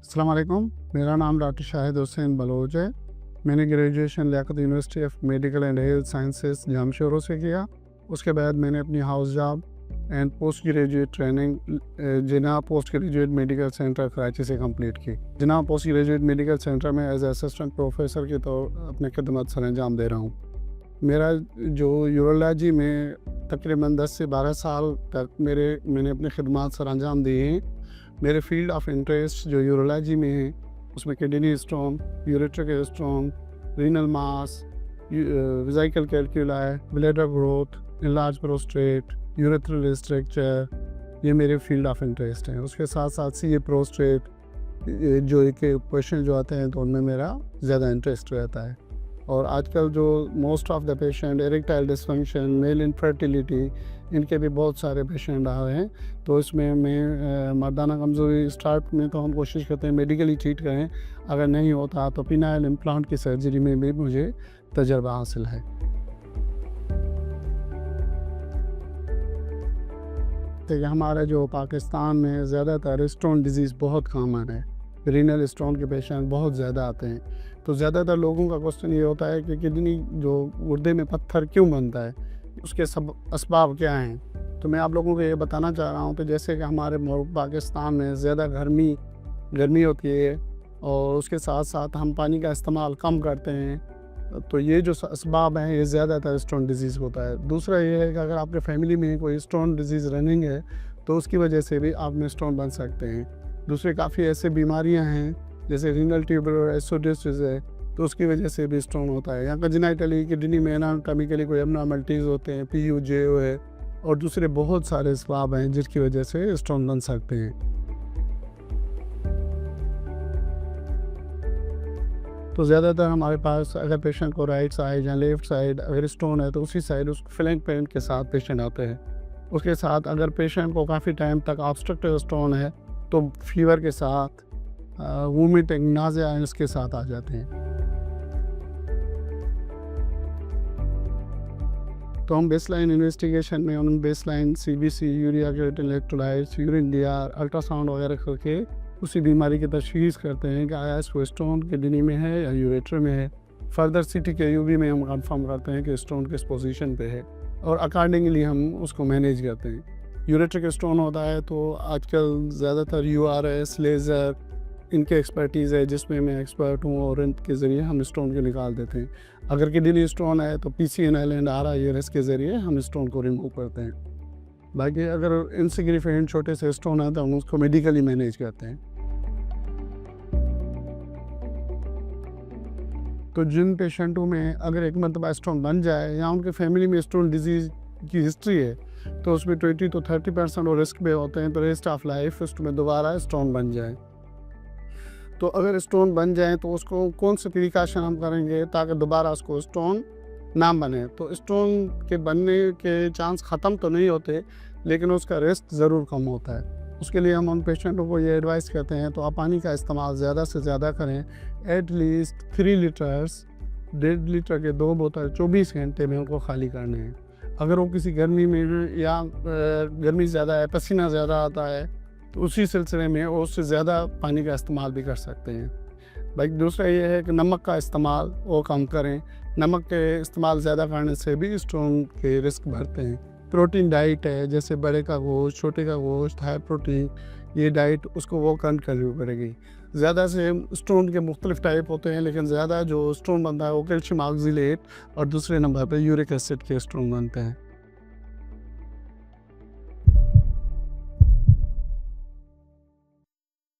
अस्सलाम वालेकुम। मेरा नाम डॉक्टर शाहिद हुसैन बलोच है। मैंने graduation Liaquat university of medical and health sciences जामशोरों से किया। उसके बाद मैंने अपनी house job and post graduate training Jinnah post graduate medical center Karachi से कंप्लीट की। Jinnah post graduate medical center में एज असिस्टेंट प्रोफेसर के तौर अपने खिदमत सर अंजाम दे रहा हूँ। मेरा जो यूरोलॉजी में तकरीबन 10 से 12 साल तक मैंने अपनी खिदमत सर अंजाम दी हैं। मेरे फील्ड ऑफ इंटरेस्ट जो यूरोलॉजी में है उसमें kidney stone, ureteric stone, renal mass, vesical calculi, bladder growth, enlarge prostate, urethral structure, ये मेरे फील्ड ऑफ इंटरेस्ट हैं। उसके साथ साथ सी प्रोस्टेट जो एक क्वेश्चन जो आते हैं तो उनमें मेरा ज़्यादा इंटरेस्ट रहता है। और आजकल जो most of the patient erectile dysfunction, male infertility, इनके भी बहुत सारे पेशेंट आ रहे हैं। तो इसमें मैं मर्दाना कमज़ोरी स्टार्ट में तो हम कोशिश करते हैं मेडिकली ट्रीट करें, अगर नहीं होता तो पिनाइल इम्प्लांट की सर्जरी में भी मुझे तजर्बा हासिल है। तो हमारा जो पाकिस्तान में ज़्यादातर स्टोन डिजीज़ बहुत कॉमन है। रीनल स्टोन के पेशेंट बहुत ज़्यादा आते हैं। तो ज़्यादातर लोगों का क्वेश्चन ये होता है कि किडनी जो गुर्दे में पत्थर क्यों बनता है, उसके सब असबाब क्या हैं। तो मैं आप लोगों को ये बताना चाह रहा हूँ कि जैसे कि हमारे पाकिस्तान में ज़्यादा गर्मी होती है और उसके साथ साथ हम पानी का इस्तेमाल कम करते हैं। तो ये जो असबाब हैं ये ज़्यादातर स्टोन डिजीज़ होता है। दूसरा ये है कि अगर आपके फैमिली में कोई स्टोन डिजीज़ रनिंग है तो उसकी वजह से भी आप में स्टोन बन सकते हैं। दूसरे काफ़ी ऐसे बीमारियां हैं जैसे रीनल ट्यूबुलर एसिडोसिस है, तो उसकी वजह से भी स्टोन होता है। या कंजेनिटली किडनी में एनाटॉमिकली कोई एबनॉर्मलिटीज़ होते हैं, PUJ है और दूसरे बहुत सारे असबाब हैं जिसकी वजह से स्टोन बन सकते हैं। तो ज़्यादातर हमारे पास अगर पेशेंट को राइट साइड या लेफ़्ट साइड अगर स्टोन है तो उसी साइड उस फ्लैंक पेन के साथ पेशेंट आते हैं। उसके साथ अगर पेशेंट को काफ़ी टाइम तक ऑब्स्ट्रक्टिव स्टोन है तो फीवर के साथ, वोमिटिंग, नाज़िया इसके साथ आ जाते हैं। तो हम बेसलाइन इन्वेस्टिगेशन में उन baseline CBC, urea creatine electrolytes, urine DR, ultrasound वगैरह करके उसी बीमारी की तशख़ीस करते हैं कि आया इसको स्टोन किडनी में है या यूरेटर में है। फर्दर CT/KUB में हम कंफर्म करते हैं कि स्टोन किस पोजीशन पे है और अकॉर्डिंगली हम उसको मैनेज करते हैं। यूरेट्रिक स्टोन होता है तो आजकल ज़्यादातर URS, लेज़र, इनके एक्सपर्टीज़ है जिसमें मैं एक्सपर्ट हूँ और इनके ज़रिए हम स्टोन को निकाल देते हैं। अगर किडनी स्टोन है तो PCNL एंड RIRS के ज़रिए हम स्टोन को रिमूव करते हैं। बाकी अगर इनसिग्निफिकेंट छोटे से स्टोन है तो हम उसको मेडिकली मैनेज करते हैं। तो जिन पेशेंटों में अगर एक मरतबा स्टोन बन जाए या उनके फैमिली में स्टोन डिजीज़ की हिस्ट्री है तो उसमें 20 to 30% और रिस्क पे होते हैं तो रेस्ट ऑफ लाइफ उसमें दोबारा स्टोन बन जाए। तो अगर स्टोन बन जाए तो उसको कौन से प्रिकॉशन हम करेंगे ताकि दोबारा उसको स्टोन ना बने। तो स्टोन के बनने के चांस ख़त्म तो नहीं होते लेकिन उसका रिस्क ज़रूर कम होता है। उसके लिए हम उन पेशेंटों को ये एडवाइस करते हैं तो आप पानी का इस्तेमाल ज़्यादा से ज़्यादा करें। एटलीस्ट 3 लीटर्स, 1.5 लीटर के 2 बोतल 24 घंटे में उनको खाली करने हैं। अगर वो किसी गर्मी में या गर्मी ज़्यादा है, पसीना ज़्यादा आता है तो उसी सिलसिले में वो उससे ज़्यादा पानी का इस्तेमाल भी कर सकते हैं। भाई दूसरा ये है कि नमक का इस्तेमाल वो कम करें। नमक के इस्तेमाल ज़्यादा करने से भी स्टोन के रिस्क बढ़ते हैं। प्रोटीन डाइट है जैसे बड़े का गोश्त, छोटे का गोश्त, हाई प्रोटीन, ये डाइट उसको वो कम करनी पड़ेगी। ज़्यादा से स्टोन के मुख्तलिफ टाइप होते हैं लेकिन ज़्यादा जो स्टोन बनता है वो कैल्शियम ऑक्सीलेट और दूसरे नंबर पर यूरिक एसिड के स्टोन बनते हैं।